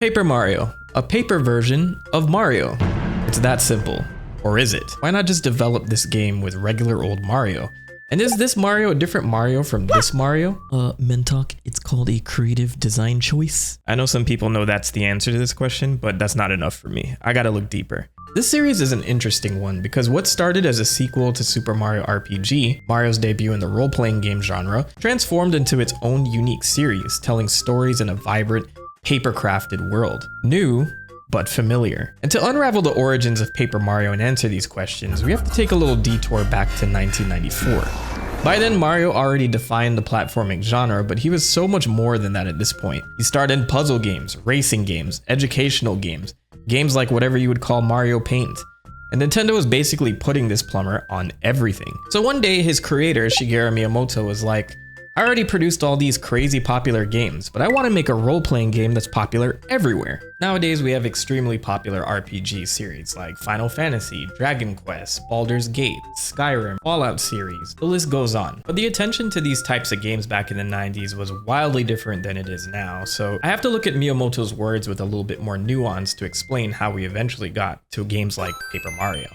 Paper Mario, a paper version of Mario. It's that simple. Or is it? Why not just develop this game with regular old Mario? And is this Mario a different Mario from this Mario? Mentok, it's called a creative design choice. I know some people know that's the answer to this question, but that's not enough for me. I gotta look deeper. This series is an interesting one because what started as a sequel to Super Mario RPG, Mario's debut in the role-playing game genre, transformed into its own unique series, telling stories in a vibrant, paper-crafted world. New, but familiar. And to unravel the origins of Paper Mario and answer these questions, we have to take a little detour back to 1994. By then, Mario already defined the platforming genre, but he was so much more than that at this point. He starred in puzzle games, racing games, educational games, games like whatever you would call Mario Paint. And Nintendo was basically putting this plumber on everything. So one day, his creator, Shigeru Miyamoto, was like, I already produced all these crazy popular games, but I want to make a role-playing game that's popular everywhere. Nowadays, we have extremely popular RPG series like Final Fantasy, Dragon Quest, Baldur's Gate, Skyrim, Fallout series, the list goes on. But the attention to these types of games back in the 90s was wildly different than it is now, so I have to look at Miyamoto's words with a little bit more nuance to explain how we eventually got to games like Paper Mario.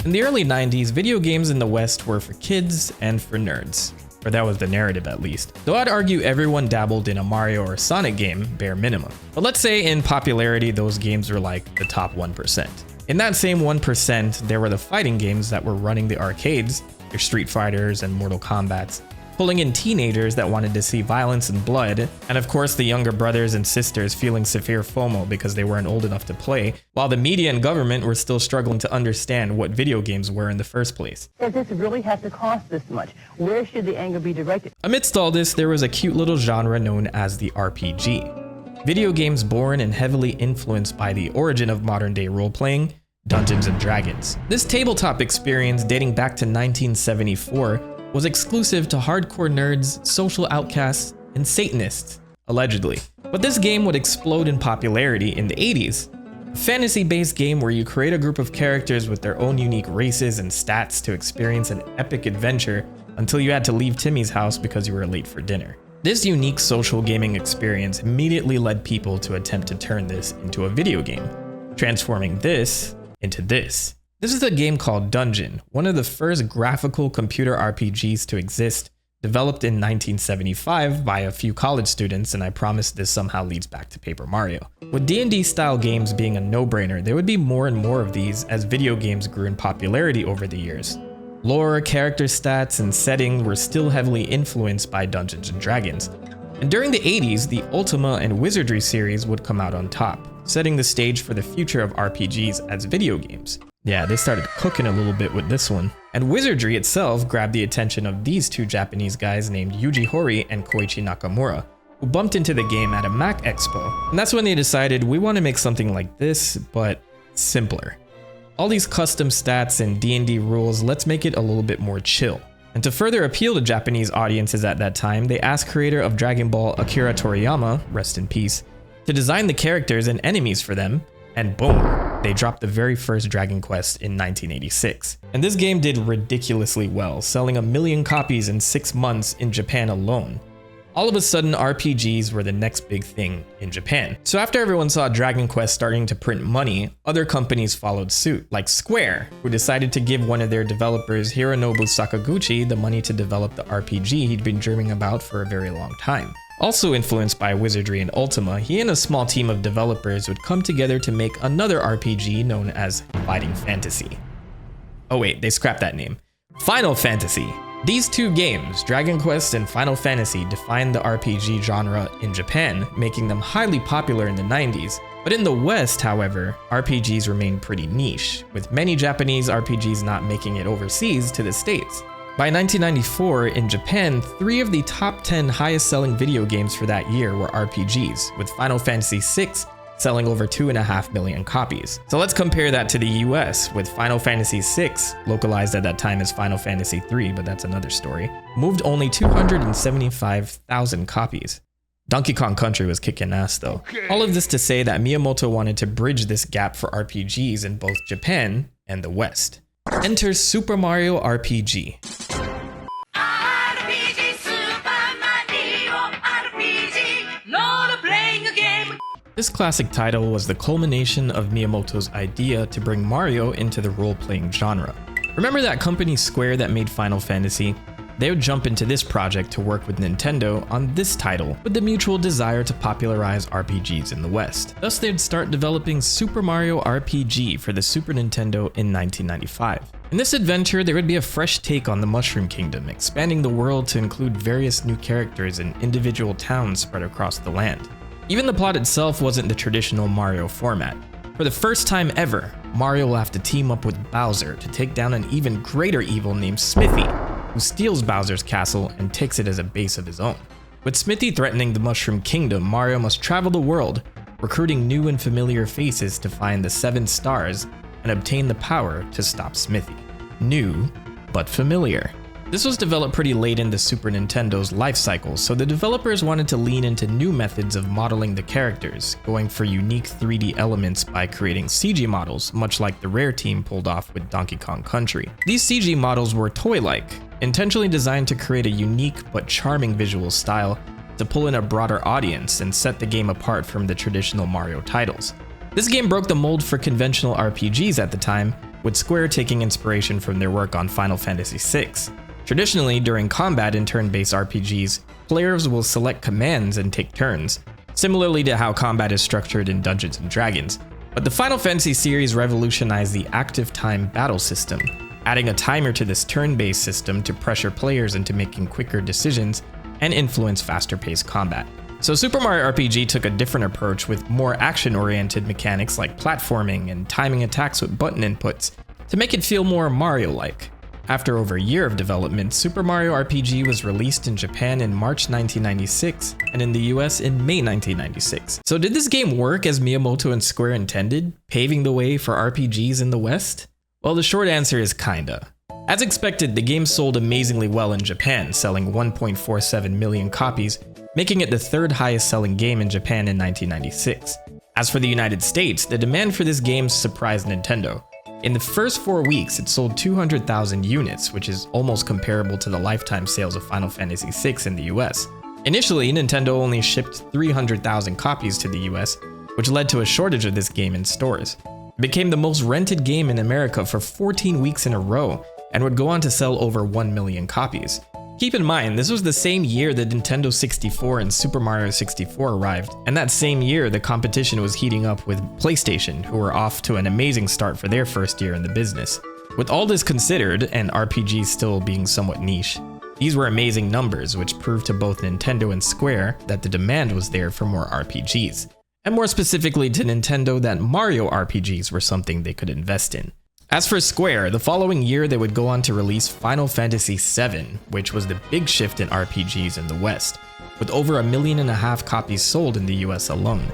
In the early 90s, video games in the West were for kids and for nerds. Or that was the narrative at least. Though I'd argue everyone dabbled in a Mario or Sonic game, bare minimum. But let's say in popularity, those games were like the top 1%. In that same 1%, there were the fighting games that were running the arcades, your Street Fighters and Mortal Kombats, pulling in teenagers that wanted to see violence and blood, and of course the younger brothers and sisters feeling severe FOMO because they weren't old enough to play, while the media and government were still struggling to understand what video games were in the first place. Does this really have to cost this much? Where should the anger be directed? Amidst all this, there was a cute little genre known as the RPG. Video games born and heavily influenced by the origin of modern-day role-playing, Dungeons and Dragons. This tabletop experience dating back to 1974 was exclusive to hardcore nerds, social outcasts, and Satanists, allegedly. But this game would explode in popularity in the 80s. A fantasy-based game where you create a group of characters with their own unique races and stats to experience an epic adventure until you had to leave Timmy's house because you were late for dinner. This unique social gaming experience immediately led people to attempt to turn this into a video game, transforming this into this. This is a game called Dungeon, one of the first graphical computer RPGs to exist, developed in 1975 by a few college students, and I promise this somehow leads back to Paper Mario. With D&D style games being a no-brainer, there would be more and more of these as video games grew in popularity over the years. Lore, character stats, and setting were still heavily influenced by Dungeons and Dragons. And during the 80s, the Ultima and Wizardry series would come out on top, setting the stage for the future of RPGs as video games. Yeah, they started cooking a little bit with this one. And Wizardry itself grabbed the attention of these two Japanese guys named Yuji Horii and Koichi Nakamura, who bumped into the game at a Mac Expo. And that's when they decided, we want to make something like this, but simpler. All these custom stats and D&D rules, let's make it a little bit more chill. And to further appeal to Japanese audiences at that time, they asked creator of Dragon Ball Akira Toriyama, rest in peace, to design the characters and enemies for them, and boom, they dropped the very first Dragon Quest in 1986. And this game did ridiculously well, selling 1 million copies in 6 months in Japan alone. All of a sudden, RPGs were the next big thing in Japan. So after everyone saw Dragon Quest starting to print money, other companies followed suit, like Square, who decided to give one of their developers, Hironobu Sakaguchi, the money to develop the RPG he'd been dreaming about for a very long time. Also influenced by Wizardry and Ultima, he and a small team of developers would come together to make another RPG known as Fighting Fantasy. Oh wait, they scrapped that name. Final Fantasy. These two games, Dragon Quest and Final Fantasy, defined the RPG genre in Japan, making them highly popular in the 90s. But in the West, however, RPGs remained pretty niche, with many Japanese RPGs not making it overseas to the States. By 1994, in Japan, 3 of the top 10 highest selling video games for that year were RPGs, with Final Fantasy VI selling over 2.5 million copies. So let's compare that to the US, with Final Fantasy VI, localized at that time as Final Fantasy III, but that's another story, moved only 275,000 copies. Donkey Kong Country was kicking ass though. Okay. All of this to say that Miyamoto wanted to bridge this gap for RPGs in both Japan and the West. Enter Super Mario RPG. RPG Super Mario. This classic title was the culmination of Miyamoto's idea to bring Mario into the role-playing genre. Remember that company Square that made Final Fantasy? They would jump into this project to work with Nintendo on this title with the mutual desire to popularize RPGs in the West. Thus, they'd start developing Super Mario RPG for the Super Nintendo in 1995. In this adventure, there would be a fresh take on the Mushroom Kingdom, expanding the world to include various new characters and individual towns spread across the land. Even the plot itself wasn't the traditional Mario format. For the first time ever, Mario will have to team up with Bowser to take down an even greater evil named Smithy, who steals Bowser's castle and takes it as a base of his own. With Smithy threatening the Mushroom Kingdom, Mario must travel the world, recruiting new and familiar faces to find the 7 stars and obtain the power to stop Smithy. New, but familiar. This was developed pretty late in the Super Nintendo's life cycle, so the developers wanted to lean into new methods of modeling the characters, going for unique 3D elements by creating CG models, much like the Rare team pulled off with Donkey Kong Country. These CG models were toy-like, intentionally designed to create a unique but charming visual style to pull in a broader audience and set the game apart from the traditional Mario titles. This game broke the mold for conventional RPGs at the time, with Square taking inspiration from their work on Final Fantasy VI. Traditionally, during combat in turn-based RPGs, players will select commands and take turns, similarly to how combat is structured in Dungeons & Dragons. But the Final Fantasy series revolutionized the active time battle system, adding a timer to this turn-based system to pressure players into making quicker decisions and influence faster-paced combat. So Super Mario RPG took a different approach with more action-oriented mechanics like platforming and timing attacks with button inputs to make it feel more Mario-like. After over a year of development, Super Mario RPG was released in Japan in March 1996 and in the US in May 1996. So did this game work as Miyamoto and Square intended, paving the way for RPGs in the West? Well, the short answer is kinda. As expected, the game sold amazingly well in Japan, selling 1.47 million copies, making it the 3rd highest selling game in Japan in 1996. As for the United States, the demand for this game surprised Nintendo. In the first 4 weeks, it sold 200,000 units, which is almost comparable to the lifetime sales of Final Fantasy VI in the US. Initially, Nintendo only shipped 300,000 copies to the US, which led to a shortage of this game in stores. It became the most rented game in America for 14 weeks in a row, and would go on to sell over 1 million copies. Keep in mind, this was the same year that Nintendo 64 and Super Mario 64 arrived, and that same year the competition was heating up with PlayStation, who were off to an amazing start for their first year in the business. With all this considered, and RPGs still being somewhat niche, these were amazing numbers which proved to both Nintendo and Square that the demand was there for more RPGs, and more specifically to Nintendo that Mario RPGs were something they could invest in. As for Square, the following year they would go on to release Final Fantasy VII, which was the big shift in RPGs in the West, with over 1.5 million copies sold in the US alone.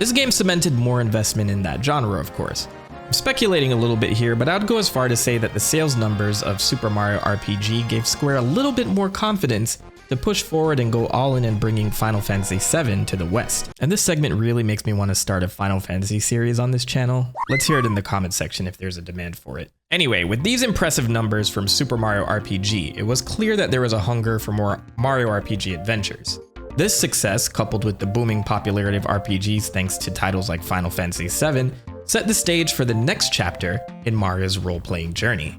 This game cemented more investment in that genre, of course. I'm speculating a little bit here, but I'd go as far to say that the sales numbers of Super Mario RPG gave Square a little bit more confidence to push forward and go all in bringing Final Fantasy VII to the West. And this segment really makes me want to start a Final Fantasy series on this channel. Let's hear it in the comment section if there's a demand for it. Anyway, with these impressive numbers from Super Mario RPG, it was clear that there was a hunger for more Mario RPG adventures. This success, coupled with the booming popularity of RPGs thanks to titles like Final Fantasy VII, set the stage for the next chapter in Mario's role-playing journey.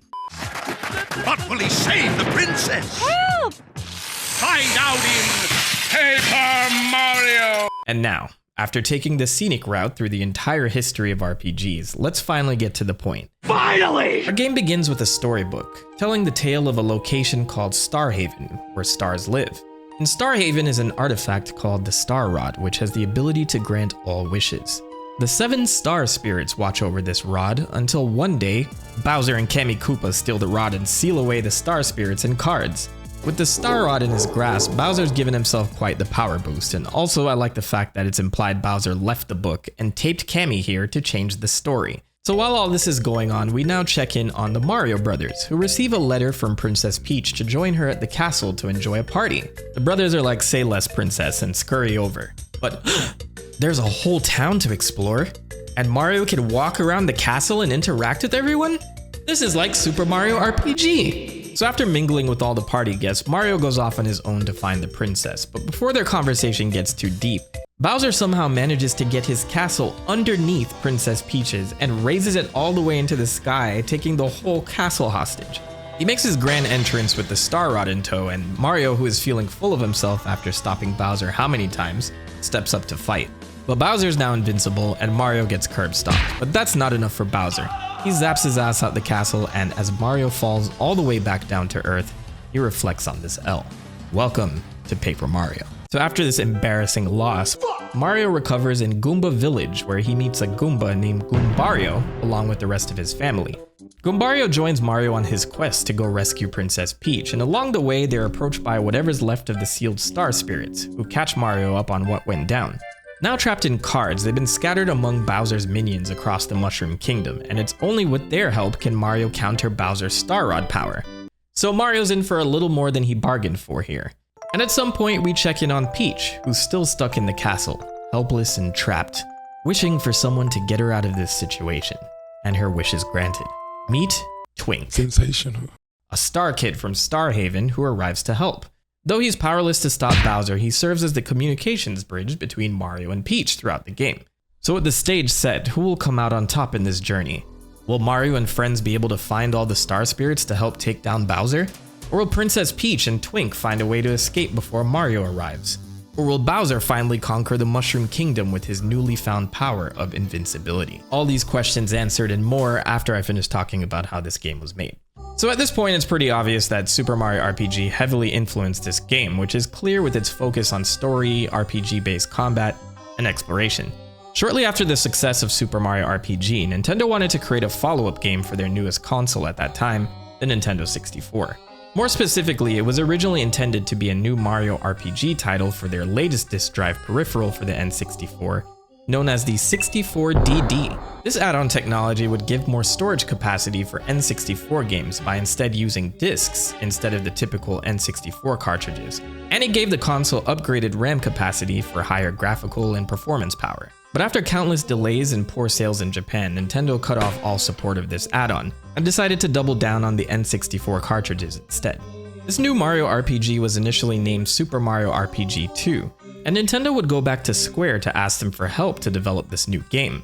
But will he save the princess? Help! Find out in Paper Mario! And now, after taking the scenic route through the entire history of RPGs, let's finally get to the point. Finally! Our game begins with a storybook, telling the tale of a location called Starhaven, where stars live. And Starhaven is an artifact called the Star Rod, which has the ability to grant all wishes. The 7 star spirits watch over this rod until one day, Bowser and Kammy Koopa steal the rod and seal away the star spirits and cards. With the Star Rod in his grasp, Bowser's given himself quite the power boost, and also I like the fact that it's implied Bowser left the book and taped Kammy here to change the story. So while all this is going on, we now check in on the Mario brothers, who receive a letter from Princess Peach to join her at the castle to enjoy a party. The brothers are like, "Say less, princess," and scurry over. But there's a whole town to explore, and Mario can walk around the castle and interact with everyone? This is like Super Mario RPG! So after mingling with all the party guests, Mario goes off on his own to find the princess, but before their conversation gets too deep, Bowser somehow manages to get his castle underneath Princess Peach's and raises it all the way into the sky, taking the whole castle hostage. He makes his grand entrance with the Star Rod in tow, and Mario, who is feeling full of himself after stopping Bowser how many times, steps up to fight. But Bowser's now invincible and Mario gets curb stomped, but that's not enough for Bowser. He zaps his ass out the castle, and as Mario falls all the way back down to Earth, he reflects on this L. Welcome to Paper Mario. So after this embarrassing loss, Mario recovers in Goomba Village, where he meets a Goomba named Goombario along with the rest of his family. Goombario joins Mario on his quest to go rescue Princess Peach, and along the way they're approached by whatever's left of the sealed star spirits, who catch Mario up on what went down. Now trapped in cards, they've been scattered among Bowser's minions across the Mushroom Kingdom, and it's only with their help can Mario counter Bowser's Star Rod power. So Mario's in for a little more than he bargained for here. And at some point we check in on Peach, who's still stuck in the castle, helpless and trapped, wishing for someone to get her out of this situation. And her wish is granted. Meet Twink. Sensational. A star kid from Starhaven who arrives to help. Though he's powerless to stop Bowser, he serves as the communications bridge between Mario and Peach throughout the game. So with the stage set, who will come out on top in this journey? Will Mario and friends be able to find all the star spirits to help take down Bowser? Or will Princess Peach and Twink find a way to escape before Mario arrives? Or will Bowser finally conquer the Mushroom Kingdom with his newly found power of invincibility? All these questions answered and more after I finish talking about how this game was made. So at this point, it's pretty obvious that Super Mario RPG heavily influenced this game, which is clear with its focus on story, RPG-based combat, and exploration. Shortly after the success of Super Mario RPG, Nintendo wanted to create a follow-up game for their newest console at that time, the Nintendo 64. More specifically, it was originally intended to be a new Mario RPG title for their latest disk drive peripheral for the N64, known as the 64DD. This add-on technology would give more storage capacity for N64 games by instead using discs instead of the typical N64 cartridges, and it gave the console upgraded RAM capacity for higher graphical and performance power. But after countless delays and poor sales in Japan, Nintendo cut off all support of this add-on and decided to double down on the N64 cartridges instead. This new Mario RPG was initially named Super Mario RPG 2, and Nintendo would go back to Square to ask them for help to develop this new game.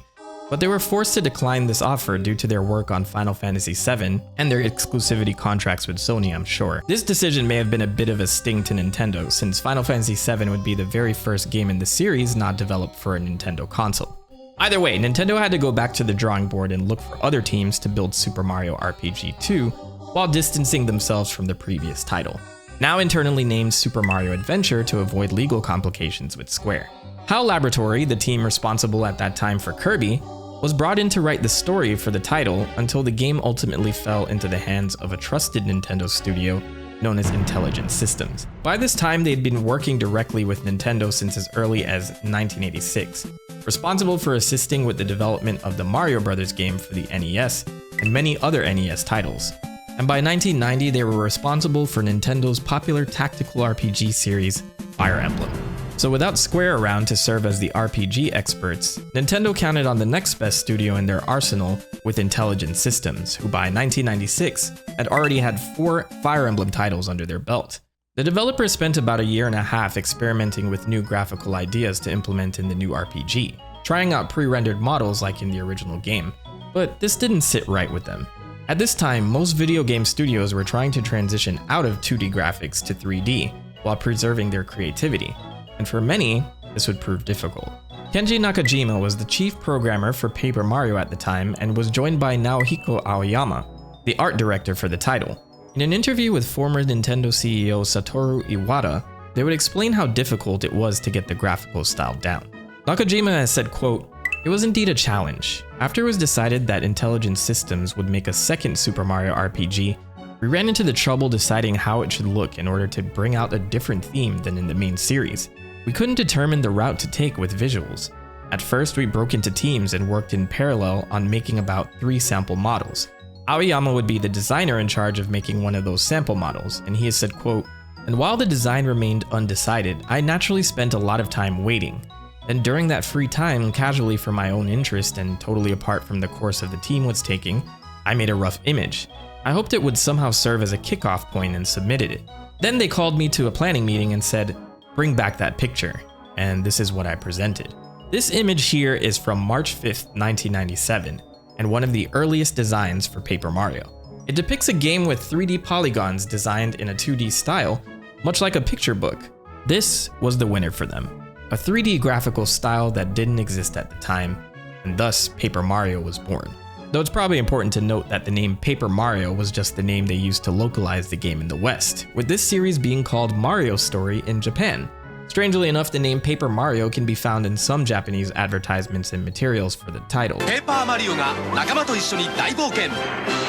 But they were forced to decline this offer due to their work on Final Fantasy VII and their exclusivity contracts with Sony, I'm sure. This decision may have been a bit of a sting to Nintendo, since Final Fantasy VII would be the very first game in the series not developed for a Nintendo console. Either way, Nintendo had to go back to the drawing board and look for other teams to build Super Mario RPG 2 while distancing themselves from the previous title, now internally named Super Mario Adventure to avoid legal complications with Square. HAL Laboratory, the team responsible at that time for Kirby, was brought in to write the story for the title until the game ultimately fell into the hands of a trusted Nintendo studio known as Intelligent Systems. By this time, they'd been working directly with Nintendo since as early as 1986, responsible for assisting with the development of the Mario Bros. Game for the NES and many other NES titles. And by 1990, they were responsible for Nintendo's popular tactical RPG series, Fire Emblem. So without Square around to serve as the RPG experts, Nintendo counted on the next best studio in their arsenal with Intelligent Systems, who by 1996 had already had 4 Fire Emblem titles under their belt. The developers spent about a year and a half experimenting with new graphical ideas to implement in the new RPG, trying out pre-rendered models like in the original game, but this didn't sit right with them. At this time, most video game studios were trying to transition out of 2D graphics to 3D while preserving their creativity, and for many, this would prove difficult. Kenji Nakajima was the chief programmer for Paper Mario at the time and was joined by Naohiko Aoyama, the art director for the title. In an interview with former Nintendo CEO Satoru Iwata, they would explain how difficult it was to get the graphical style down. Nakajima has said, quote, "It was indeed a challenge. After it was decided that Intelligent Systems would make a second Super Mario RPG, we ran into the trouble deciding how it should look in order to bring out a different theme than in the main series. We couldn't determine the route to take with visuals. At first, we broke into teams and worked in parallel on making about 3 sample models. Aoyama would be the designer in charge of making one of those sample models, and he has said, quote, "And while the design remained undecided, I naturally spent a lot of time waiting. Then during that free time, casually for my own interest and totally apart from the course of the team was taking, I made a rough image. I hoped it would somehow serve as a kickoff point and submitted it. Then they called me to a planning meeting and said, 'Bring back that picture.' and this is what I presented. This image here is from March 5th, 1997, and one of the earliest designs for Paper Mario. It depicts a game with 3D polygons designed in a 2D style, much like a picture book. This was the winner for them, a 3D graphical style that didn't exist at the time, and thus Paper Mario was born. Though it's probably important to note that the name Paper Mario was just the name they used to localize the game in the West, with this series being called Mario Story in Japan. Strangely enough, the name Paper Mario can be found in some Japanese advertisements and materials for the title. Paper Mario が仲間と一緒に大冒険。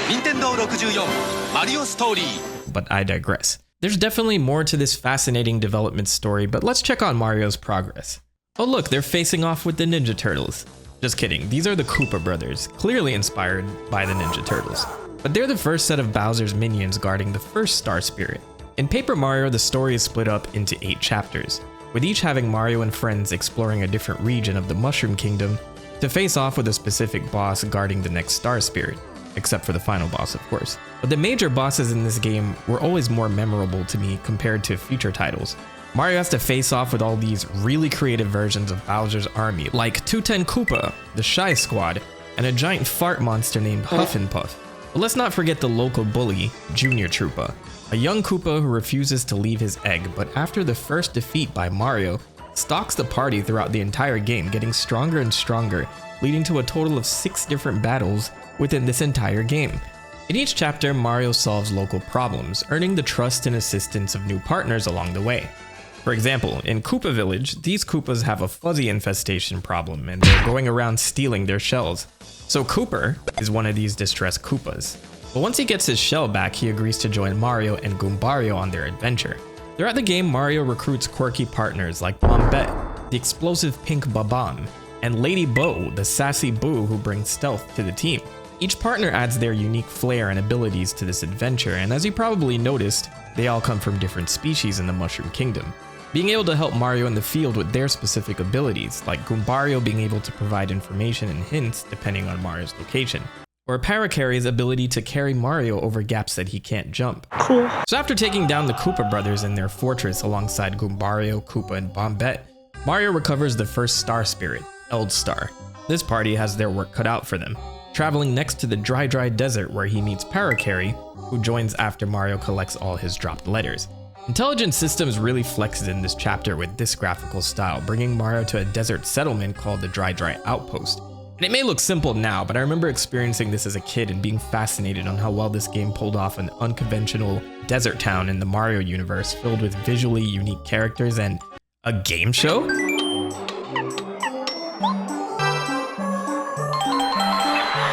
Nintendo 64 Mario Story. But I digress. There's definitely more to this fascinating development story, but let's check on Mario's progress. Oh look, they're facing off with the Ninja Turtles. Just kidding, these are the Koopa brothers, clearly inspired by the Ninja Turtles. But they're the first set of Bowser's minions guarding the first Star Spirit. In Paper Mario, the story is split up into 8 chapters, with each having Mario and friends exploring a different region of the Mushroom Kingdom to face off with a specific boss guarding the next Star Spirit, except for the final boss, of course. But the major bosses in this game were always more memorable to me compared to future titles. Mario has to face off with all these really creative versions of Bowser's army, like Tuten Koopa, the Shy Squad, and a giant fart monster named Huff and Puff. But let's not forget the local bully, Junior Troopa, a young Koopa who refuses to leave his egg, but after the first defeat by Mario, stalks the party throughout the entire game, getting stronger and stronger, leading to a total of 6 different battles within this entire game. In each chapter, Mario solves local problems, earning the trust and assistance of new partners along the way. For example, in Koopa Village, these Koopas have a fuzzy infestation problem and they're going around stealing their shells. So Kooper is one of these distressed Koopas. But once he gets his shell back, he agrees to join Mario and Goombario on their adventure. Throughout the game, Mario recruits quirky partners like Bombette, the explosive pink Babam, and Lady Bo, the sassy Boo who brings stealth to the team. Each partner adds their unique flair and abilities to this adventure, and as you probably noticed, they all come from different species in the Mushroom Kingdom. Being able to help Mario in the field with their specific abilities, like Goombario being able to provide information and hints depending on Mario's location, or Parakarry's ability to carry Mario over gaps that he can't jump. Cool. So after taking down the Koopa brothers in their fortress alongside Goombario, Koopa, and Bombette, Mario recovers the first Star Spirit, Eldstar. This party has their work cut out for them, traveling next to the Dry Desert where he meets Parakarry, who joins after Mario collects all his dropped letters. Intelligent Systems really flexes in this chapter with this graphical style, bringing Mario to a desert settlement called the Dry Outpost. And it may look simple now, but I remember experiencing this as a kid and being fascinated on how well this game pulled off an unconventional desert town in the Mario universe filled with visually unique characters and a game show?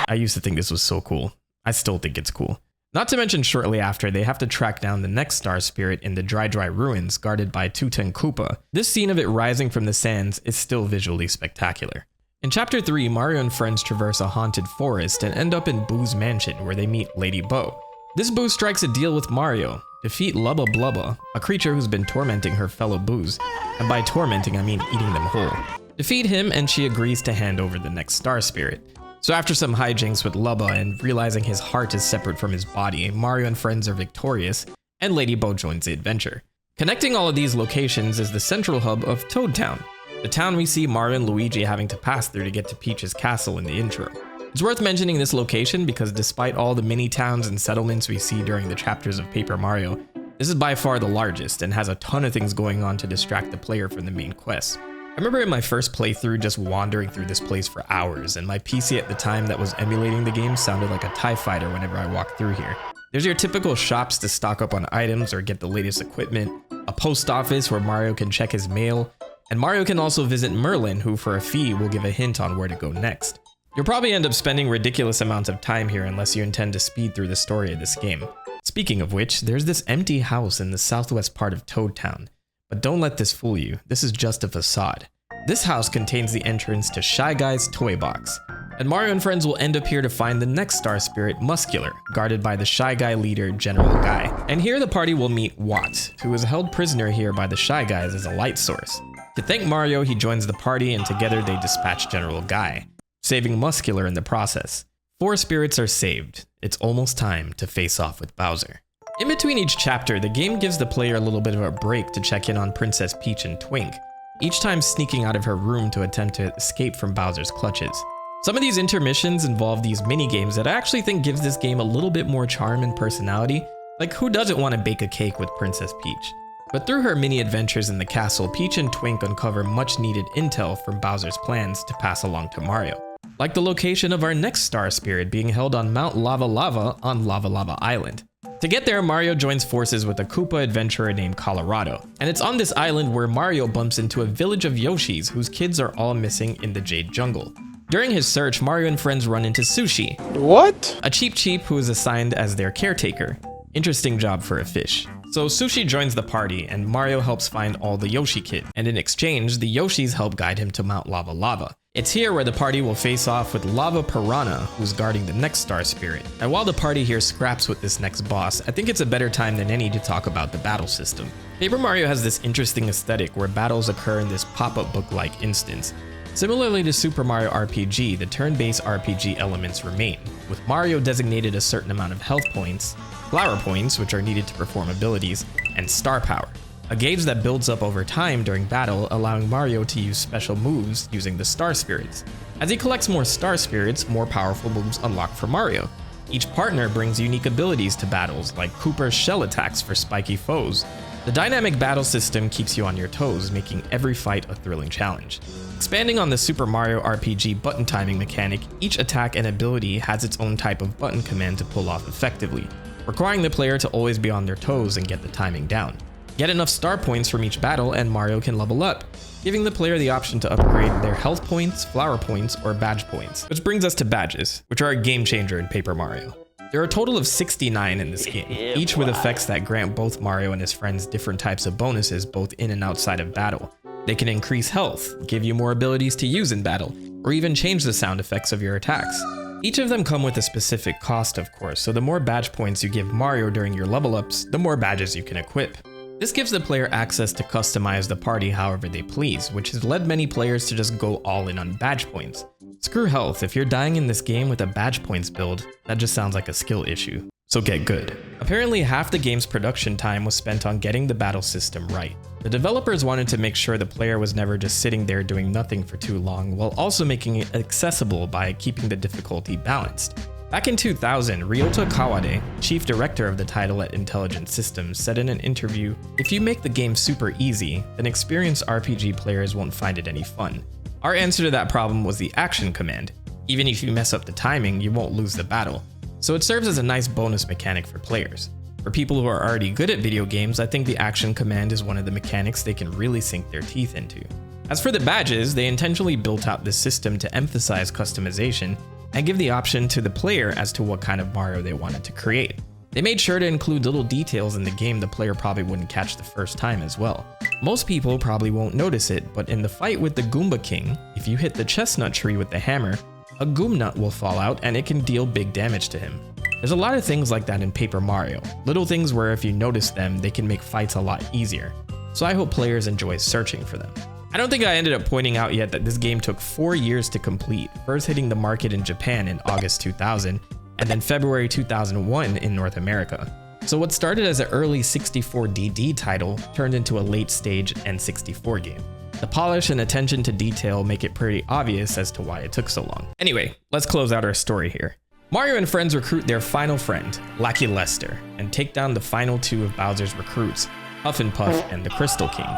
I used to think this was so cool. I still think it's cool. Not to mention shortly after, they have to track down the next Star Spirit in the Dry ruins guarded by Tuten Koopa. This scene of it rising from the sands is still visually spectacular. In Chapter 3, Mario and friends traverse a haunted forest and end up in Boo's mansion where they meet Lady Bo. This Boo strikes a deal with Mario, defeat Lubba Blubba, a creature who's been tormenting her fellow Boos, and by tormenting I mean eating them whole. Defeat him and she agrees to hand over the next Star Spirit. So after some hijinks with Lubba and realizing his heart is separate from his body, Mario and friends are victorious, and Lady Bo joins the adventure. Connecting all of these locations is the central hub of Toad Town, the town we see Mario and Luigi having to pass through to get to Peach's castle in the intro. It's worth mentioning this location because despite all the mini towns and settlements we see during the chapters of Paper Mario, this is by far the largest and has a ton of things going on to distract the player from the main quest. I remember in my first playthrough just wandering through this place for hours, and my PC at the time that was emulating the game sounded like a TIE fighter whenever I walked through here. There's your typical shops to stock up on items or get the latest equipment, a post office where Mario can check his mail, and Mario can also visit Merlin, who for a fee will give a hint on where to go next. You'll probably end up spending ridiculous amounts of time here unless you intend to speed through the story of this game. Speaking of which, there's this empty house in the southwest part of Toad Town. But don't let this fool you, this is just a facade. This house contains the entrance to Shy Guy's toy box, and Mario and friends will end up here to find the next Star Spirit, Muscular, guarded by the Shy Guy leader, General Guy. And here the party will meet Watt, who is held prisoner here by the Shy Guys as a light source. To thank Mario, he joins the party and together they dispatch General Guy, saving Muscular in the process. 4 spirits are saved. It's almost time to face off with Bowser. In between each chapter, the game gives the player a little bit of a break to check in on Princess Peach and Twink, each time sneaking out of her room to attempt to escape from Bowser's clutches. Some of these intermissions involve these mini games that I actually think gives this game a little bit more charm and personality. Like, who doesn't want to bake a cake with Princess Peach? But through her mini adventures in the castle, Peach and Twink uncover much needed intel from Bowser's plans to pass along to Mario. Like the location of our next star spirit being held on Mount Lava Lava on Lava Lava Island. To get there, Mario joins forces with a Koopa adventurer named Colorado, and it's on this island where Mario bumps into a village of Yoshis whose kids are all missing in the Jade Jungle. During his search, Mario and friends run into Sushi. What? A Cheep Cheep who is assigned as their caretaker. Interesting job for a fish. So Sushi joins the party and Mario helps find all the Yoshi kids, and in exchange, the Yoshis help guide him to Mount Lava Lava. It's here where the party will face off with Lava Piranha, who's guarding the next star spirit. And while the party here scraps with this next boss, I think it's a better time than any to talk about the battle system. Paper Mario has this interesting aesthetic where battles occur in this pop-up book-like instance. Similarly to Super Mario RPG, the turn-based RPG elements remain, with Mario designated a certain amount of health points, flower points, which are needed to perform abilities, and star power, a gauge that builds up over time during battle, allowing Mario to use special moves using the star spirits. As he collects more star spirits, more powerful moves unlock for Mario. Each partner brings unique abilities to battles, like Koopa's shell attacks for spiky foes. The dynamic battle system keeps you on your toes, making every fight a thrilling challenge. Expanding on the Super Mario RPG button timing mechanic, each attack and ability has its own type of button command to pull off effectively, requiring the player to always be on their toes and get the timing down. Get enough star points from each battle and Mario can level up, giving the player the option to upgrade their health points, flower points, or badge points. Which brings us to badges, which are a game changer in Paper Mario. There are a total of 69 in this game, each with effects that grant both Mario and his friends different types of bonuses both in and outside of battle. They can increase health, give you more abilities to use in battle, or even change the sound effects of your attacks. Each of them come with a specific cost, of course, so the more badge points you give Mario during your level ups, the more badges you can equip. This gives the player access to customize the party however they please, which has led many players to just go all in on badge points. Screw health, if you're dying in this game with a badge points build, that just sounds like a skill issue. So get good. Apparently half the game's production time was spent on getting the battle system right. The developers wanted to make sure the player was never just sitting there doing nothing for too long, while also making it accessible by keeping the difficulty balanced. Back in 2000, Ryota Kawade, chief director of the title at Intelligent Systems, said in an interview, "If you make the game super easy, then experienced RPG players won't find it any fun. Our answer to that problem was the action command. Even if you mess up the timing, you won't lose the battle. So it serves as a nice bonus mechanic for players. For people who are already good at video games, I think the action command is one of the mechanics they can really sink their teeth into." As for the badges, they intentionally built out this system to emphasize customization and give the option to the player as to what kind of Mario they wanted to create. They made sure to include little details in the game the player probably wouldn't catch the first time as well. Most people probably won't notice it, but in the fight with the Goomba King, if you hit the chestnut tree with the hammer, a Goomnut will fall out and it can deal big damage to him. There's a lot of things like that in Paper Mario, little things where if you notice them, they can make fights a lot easier. So I hope players enjoy searching for them. I don't think I ended up pointing out yet that this game took 4 years to complete, first hitting the market in Japan in August 2000, and then February 2001 in North America. So what started as an early 64DD title turned into a late stage N64 game. The polish and attention to detail make it pretty obvious as to why it took so long. Anyway, let's close out our story here. Mario and friends recruit their final friend, Lucky Lester, and take down the final two of Bowser's recruits, Huff and Puff and the Crystal King.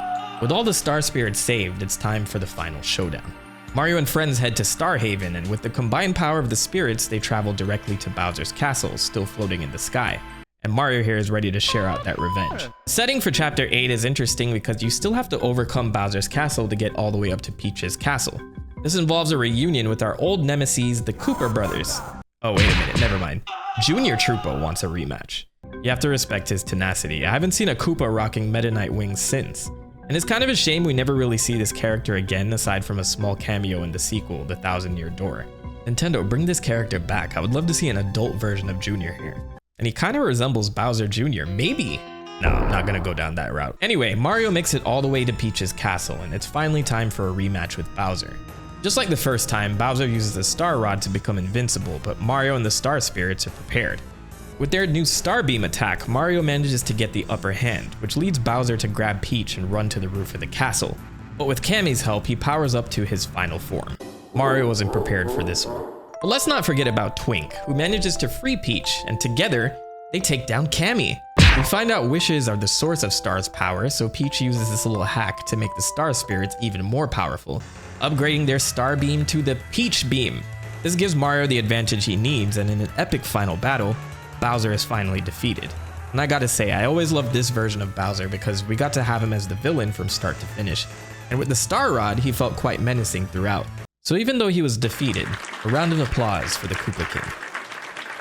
With all the star spirits saved, it's time for the final showdown. Mario and friends head to Star Haven, and with the combined power of the spirits, they travel directly to Bowser's castle, still floating in the sky. And Mario here is ready to share out that revenge. The setting for Chapter 8 is interesting because you still have to overcome Bowser's castle to get all the way up to Peach's castle. This involves a reunion with our old nemesis, the Koopa brothers. Oh, wait a minute, never mind. Junior Troopa wants a rematch. You have to respect his tenacity. I haven't seen a Koopa rocking Meta Knight wings since. And it's kind of a shame we never really see this character again aside from a small cameo in the sequel, The Thousand-Year Door. Nintendo, bring this character back. I would love to see an adult version of Junior here. And he kind of resembles Bowser Jr., maybe? No, I'm not gonna go down that route. Anyway, Mario makes it all the way to Peach's castle, and it's finally time for a rematch with Bowser. Just like the first time, Bowser uses the Star Rod to become invincible, but Mario and the Star Spirits are prepared. With their new Star Beam attack, Mario manages to get the upper hand, which leads Bowser to grab Peach and run to the roof of the castle. But with Cammy's help, he powers up to his final form. Mario wasn't prepared for this one. But let's not forget about Twink, who manages to free Peach, and together, they take down Cammy. We find out wishes are the source of Star's power, so Peach uses this little hack to make the Star Spirits even more powerful, upgrading their Star Beam to the Peach Beam. This gives Mario the advantage he needs, and in an epic final battle, Bowser is finally defeated. And I gotta say, I always loved this version of Bowser because we got to have him as the villain from start to finish, and with the Star Rod, he felt quite menacing throughout. So even though he was defeated, a round of applause for the Koopa King.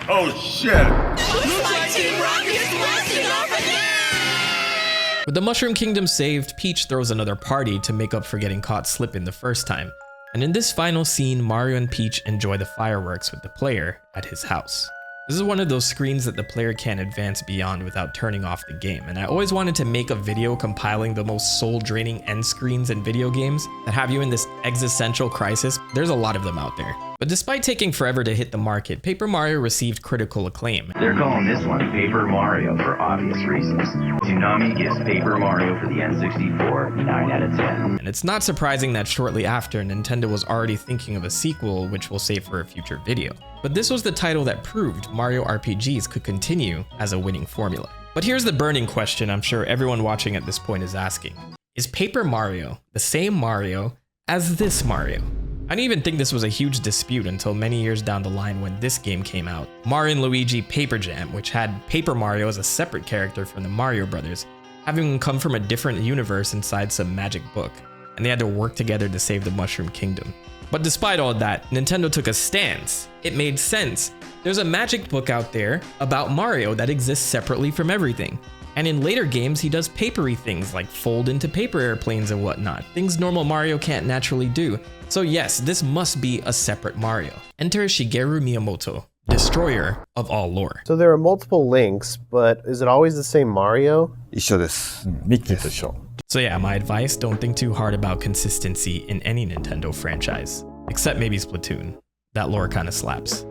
Oh shit! Looks like Team Rocket is blasting off again! With the Mushroom Kingdom saved, Peach throws another party to make up for getting caught slipping the first time. And in this final scene, Mario and Peach enjoy the fireworks with the player at his house. This is one of those screens that the player can't advance beyond without turning off the game, and I always wanted to make a video compiling the most soul-draining end screens in video games that have you in this existential crisis. There's a lot of them out there. But despite taking forever to hit the market, Paper Mario received critical acclaim. They're calling this one Paper Mario for obvious reasons. Toonami gives Paper Mario for the N64 9 out of 10. And it's not surprising that shortly after, Nintendo was already thinking of a sequel, which we'll save for a future video. But this was the title that proved Mario RPGs could continue as a winning formula. But here's the burning question I'm sure everyone watching at this point is asking. Is Paper Mario the same Mario as this Mario? I didn't even think this was a huge dispute until many years down the line when this game came out, Mario & Luigi Paper Jam, which had Paper Mario as a separate character from the Mario Brothers, having come from a different universe inside some magic book, and they had to work together to save the Mushroom Kingdom. But despite all that, Nintendo took a stance. It made sense. There's a magic book out there about Mario that exists separately from everything. And in later games, he does papery things like fold into paper airplanes and whatnot, things normal Mario can't naturally do. So yes, this must be a separate Mario. Enter Shigeru Miyamoto, destroyer of all lore. So there are multiple links, but is it always the same Mario? 一緒です。ミッキーと一緒。 So yeah, my advice, don't think too hard about consistency in any Nintendo franchise, except maybe Splatoon. That lore kinda slaps.